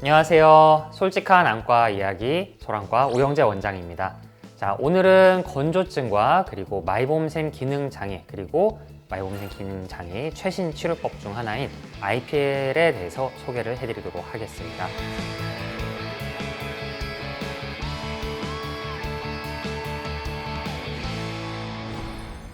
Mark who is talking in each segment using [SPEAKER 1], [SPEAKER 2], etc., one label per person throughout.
[SPEAKER 1] 안녕하세요. 솔직한 안과 이야기 소랑과 우영재 원장입니다. 자, 오늘은 건조증과 그리고 마이봄샘 기능장애 그리고 마이봄샘 기능장애의 최신 치료법 중 하나인 IPL에 대해서 소개를 해드리도록 하겠습니다.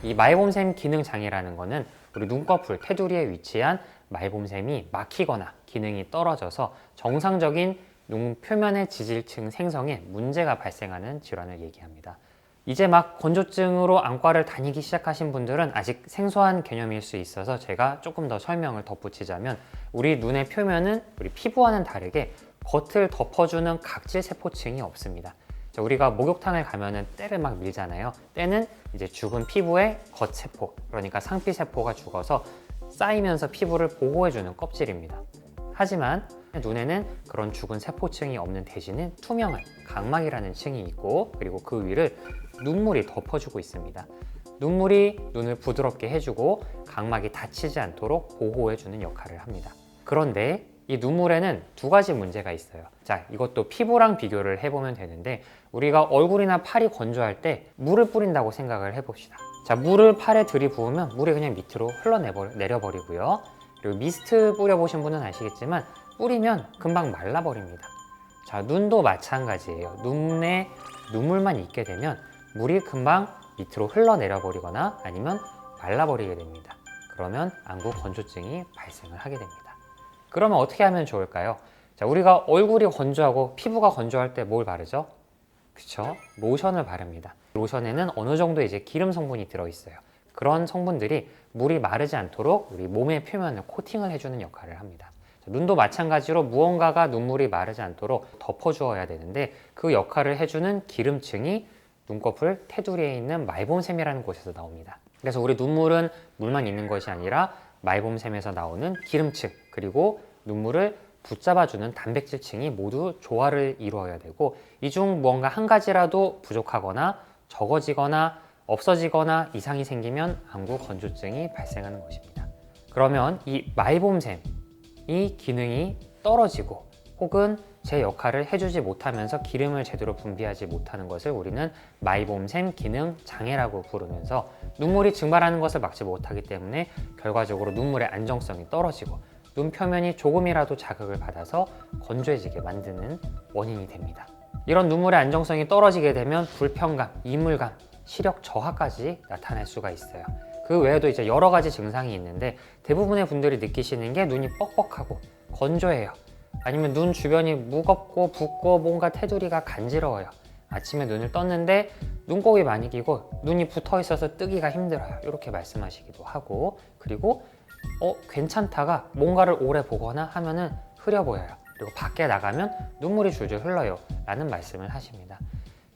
[SPEAKER 1] 이 마이봄샘 기능장애라는 것은 우리 눈꺼풀 테두리에 위치한 마이봄샘이 막히거나 기능이 떨어져서 정상적인 눈 표면의 지질층 생성에 문제가 발생하는 질환을 얘기합니다. 이제 막 건조증으로 안과를 다니기 시작하신 분들은 아직 생소한 개념일 수 있어서 제가 조금 더 설명을 덧붙이자면, 우리 눈의 표면은 우리 피부와는 다르게 겉을 덮어주는 각질 세포층이 없습니다. 우리가 목욕탕을 가면은 때를 막 밀잖아요. 때는 이제 죽은 피부의 겉세포, 그러니까 상피세포가 죽어서 쌓이면서 피부를 보호해주는 껍질입니다. 하지만 눈에는 그런 죽은 세포층이 없는 대신에 투명한 각막이라는 층이 있고, 그리고 그 위를 눈물이 덮어주고 있습니다. 눈물이 눈을 부드럽게 해주고 각막이 다치지 않도록 보호해주는 역할을 합니다. 그런데 이 눈물에는 두 가지 문제가 있어요. 자, 이것도 피부랑 비교를 해보면 되는데, 우리가 얼굴이나 팔이 건조할 때 물을 뿌린다고 생각을 해봅시다. 자, 물을 팔에 들이부으면 물이 그냥 밑으로 흘러내려버리고요. 그리고 미스트 뿌려보신 분은 아시겠지만 뿌리면 금방 말라버립니다. 자, 눈도 마찬가지예요. 눈에 눈물만 있게 되면 물이 금방 밑으로 흘러내려버리거나 아니면 말라버리게 됩니다. 그러면 안구 건조증이 발생을 하게 됩니다. 그러면 어떻게 하면 좋을까요? 자, 우리가 얼굴이 건조하고 피부가 건조할 때 뭘 바르죠? 그쵸? 로션을 바릅니다. 로션에는 어느 정도 이제 기름 성분이 들어있어요. 그런 성분들이 물이 마르지 않도록 우리 몸의 표면을 코팅을 해주는 역할을 합니다. 자, 눈도 마찬가지로 무언가가 눈물이 마르지 않도록 덮어주어야 되는데, 그 역할을 해주는 기름층이 눈꺼풀 테두리에 있는 마이봄샘이라는 곳에서 나옵니다. 그래서 우리 눈물은 물만 있는 것이 아니라 마이봄샘에서 나오는 기름층, 그리고 눈물을 붙잡아주는 단백질층이 모두 조화를 이루어야 되고, 이 중 무언가 한 가지라도 부족하거나 적어지거나 없어지거나 이상이 생기면 안구 건조증이 발생하는 것입니다. 그러면 이 마이봄샘, 이 기능이 떨어지고 혹은 제 역할을 해주지 못하면서 기름을 제대로 분비하지 못하는 것을 우리는 마이봄샘 기능 장애라고 부르면서, 눈물이 증발하는 것을 막지 못하기 때문에 결과적으로 눈물의 안정성이 떨어지고 눈 표면이 조금이라도 자극을 받아서 건조해지게 만드는 원인이 됩니다. 이런 눈물의 안정성이 떨어지게 되면 불편감, 이물감, 시력 저하까지 나타날 수가 있어요. 그 외에도 이제 여러 가지 증상이 있는데, 대부분의 분들이 느끼시는 게 눈이 뻑뻑하고 건조해요. 아니면 눈 주변이 무겁고 붓고 뭔가 테두리가 간지러워요. 아침에 눈을 떴는데 눈곱이 많이 끼고 눈이 붙어 있어서 뜨기가 힘들어요. 이렇게 말씀하시기도 하고, 그리고 괜찮다가 뭔가를 오래 보거나 하면은 흐려 보여요. 그리고 밖에 나가면 눈물이 줄줄 흘러요 라는 말씀을 하십니다.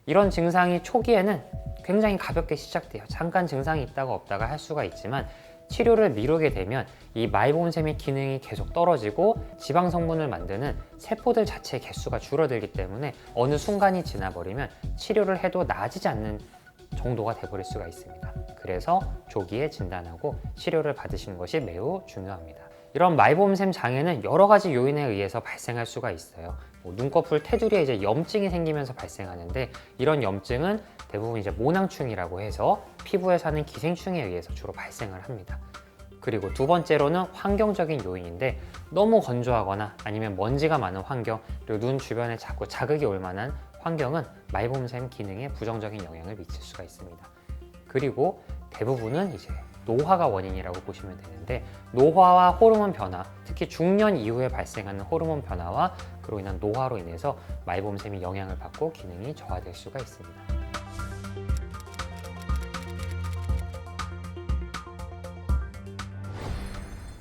[SPEAKER 1] 이런 증상이 초기에는 굉장히 가볍게 시작돼요. 잠깐 증상이 있다가 없다가 할 수가 있지만, 치료를 미루게 되면 이 마이봄샘의 기능이 계속 떨어지고 지방 성분을 만드는 세포들 자체의 개수가 줄어들기 때문에 어느 순간이 지나버리면 치료를 해도 나아지지 않는 정도가 돼버릴 수가 있습니다. 그래서 조기에 진단하고 치료를 받으시는 것이 매우 중요합니다. 이런 마이봄샘 장애는 여러 가지 요인에 의해서 발생할 수가 있어요. 눈꺼풀 테두리에 이제 염증이 생기면서 발생하는데, 이런 염증은 대부분 이제 모낭충이라고 해서 피부에 사는 기생충에 의해서 주로 발생을 합니다. 그리고 두 번째로는 환경적인 요인인데, 너무 건조하거나 아니면 먼지가 많은 환경, 그리고 눈 주변에 자꾸 자극이 올 만한 환경은 마이봄샘 기능에 부정적인 영향을 미칠 수가 있습니다. 그리고 대부분은 이제 노화가 원인이라고 보시면 되는데, 노화와 호르몬 변화, 특히 중년 이후에 발생하는 호르몬 변화와 그로 인한 노화로 인해서 마이봄샘이 영향을 받고 기능이 저하될 수가 있습니다.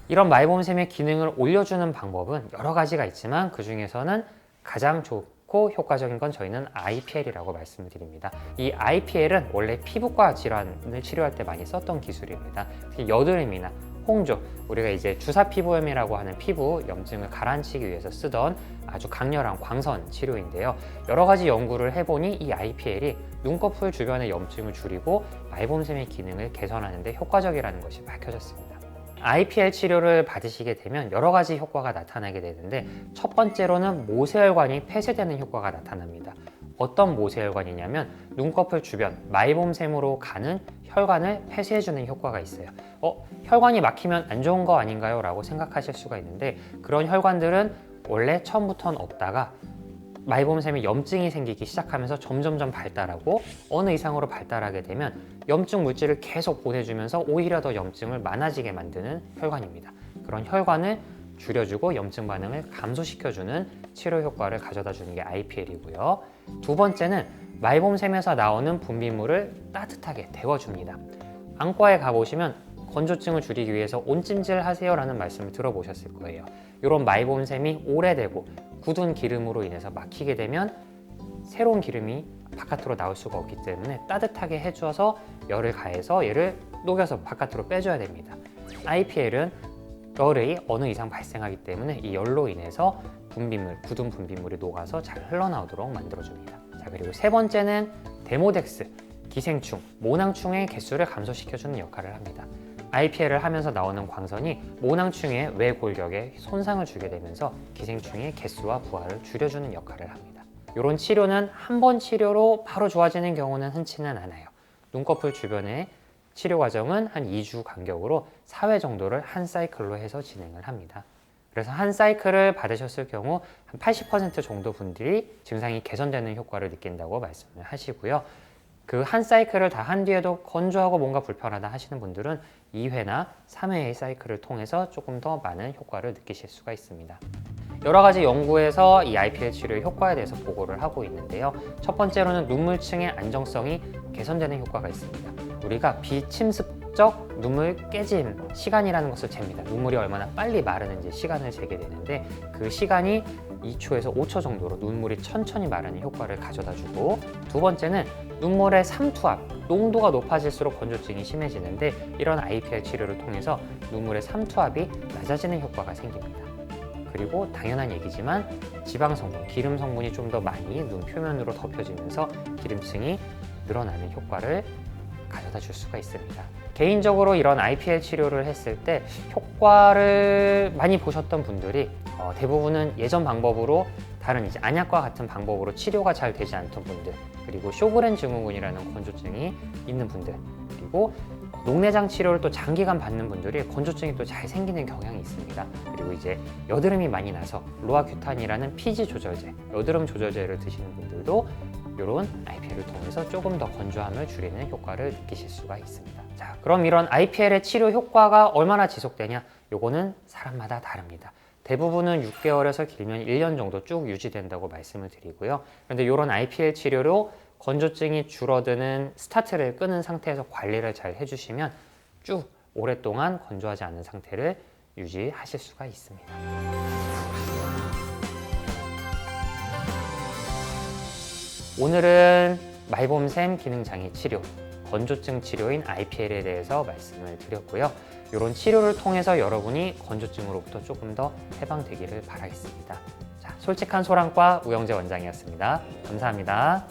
[SPEAKER 1] 이런 마이봄샘의 기능을 올려주는 방법은 여러 가지가 있지만, 그 중에서는 가장 좋고 효과적인 건 저희는 IPL이라고 말씀을 드립니다. 이 IPL은 원래 피부과 질환을 치료할 때 많이 썼던 기술입니다. 특히 여드름이나 홍조, 우리가 이제 주사 피부염이라고 하는 피부 염증을 가라앉히기 위해서 쓰던 아주 강렬한 광선 치료인데요. 여러 가지 연구를 해보니 이 IPL이 눈꺼풀 주변의 염증을 줄이고 마이봄샘의 기능을 개선하는 데 효과적이라는 것이 밝혀졌습니다. IPL 치료를 받으시게 되면 여러 가지 효과가 나타나게 되는데 첫 번째로는 모세혈관이 폐쇄되는 효과가 나타납니다. 어떤 모세혈관이냐면 눈꺼풀 주변 마이봄샘으로 가는 혈관을 폐쇄해주는 효과가 있어요. 혈관이 막히면 안 좋은 거 아닌가요? 라고 생각하실 수가 있는데 그런 혈관들은 원래 처음부터는 없다가 마이봄샘에 염증이 생기기 시작하면서 점점점 발달하고 어느 이상으로 발달하게 되면 염증 물질을 계속 보내주면서 오히려 더 염증을 많아지게 만드는 혈관입니다. 그런 혈관을 줄여주고 염증 반응을 감소시켜주는 치료 효과를 가져다 주는 게 IPL이고요. 두 번째는 마이봄샘에서 나오는 분비물을 따뜻하게 데워줍니다. 안과에 가보시면 건조증을 줄이기 위해서 온찜질 하세요 라는 말씀을 들어보셨을 거예요. 이런 마이봄샘이 오래되고 굳은 기름으로 인해서 막히게 되면 새로운 기름이 바깥으로 나올 수가 없기 때문에 따뜻하게 해주어서 열을 가해서 얘를 녹여서 바깥으로 빼줘야 됩니다. IPL은 열이 어느 이상 발생하기 때문에 이 열로 인해서 분비물, 굳은 분비물이 녹아서 잘 흘러나오도록 만들어줍니다. 자, 그리고 세 번째는 데모덱스, 기생충, 모낭충의 개수를 감소시켜주는 역할을 합니다. IPL을 하면서 나오는 광선이 모낭충의 외골격에 손상을 주게 되면서 기생충의 개수와 부하를 줄여주는 역할을 합니다. 이런 치료는 한 번 치료로 바로 좋아지는 경우는 흔치는 않아요. 눈꺼풀 주변의 치료 과정은 한 2주 간격으로 4회 정도를 한 사이클로 해서 진행을 합니다. 그래서 한 사이클을 받으셨을 경우 한 80% 정도 분들이 증상이 개선되는 효과를 느낀다고 말씀을 하시고요. 그 한 사이클을 다 한 뒤에도 건조하고 뭔가 불편하다 하시는 분들은 2회나 3회의 사이클을 통해서 조금 더 많은 효과를 느끼실 수가 있습니다. 여러 가지 연구에서 이 IPL 치료의 효과에 대해서 보고를 하고 있는데요. 첫 번째로는 눈물층의 안정성이 개선되는 효과가 있습니다. 우리가 비침습적 눈물 깨짐 시간이라는 것을 잽니다. 눈물이 얼마나 빨리 마르는지 시간을 재게 되는데 그 시간이 2초에서 5초 정도로 눈물이 천천히 마르는 효과를 가져다 주고, 두 번째는 눈물의 삼투압, 농도가 높아질수록 건조증이 심해지는데 이런 IPL 치료를 통해서 눈물의 삼투압이 낮아지는 효과가 생깁니다. 그리고 당연한 얘기지만 지방 성분, 기름 성분이 좀 더 많이 눈 표면으로 덮여지면서 기름층이 늘어나는 효과를 가져다 줄 수가 있습니다. 개인적으로 이런 IPL 치료를 했을 때 효과를 많이 보셨던 분들이 대부분은 예전 방법으로 다른 이제 안약과 같은 방법으로 치료가 잘 되지 않던 분들, 그리고 쇼그렌 증후군이라는 건조증이 있는 분들, 그리고 녹내장 치료를 또 장기간 받는 분들이 건조증이 또 잘 생기는 경향이 있습니다. 그리고 이제 여드름이 많이 나서 로아큐탄이라는 피지 조절제, 여드름 조절제를 드시는 분들도 이런 IPL을 통해서 조금 더 건조함을 줄이는 효과를 느끼실 수가 있습니다. 자, 그럼 이런 IPL의 치료 효과가 얼마나 지속되냐? 요거는 사람마다 다릅니다. 대부분은 6개월에서 길면 1년 정도 쭉 유지된다고 말씀을 드리고요. 그런데 이런 IPL 치료로 건조증이 줄어드는 스타트를 끄는 상태에서 관리를 잘 해주시면 쭉 오랫동안 건조하지 않은 상태를 유지하실 수가 있습니다. 오늘은 마이봄샘 기능장애 치료, 건조증 치료인 IPL에 대해서 말씀을 드렸고요. 이런 치료를 통해서 여러분이 건조증으로부터 조금 더 해방되기를 바라겠습니다. 자, 솔직한 소랑과 우영재 원장이었습니다. 감사합니다.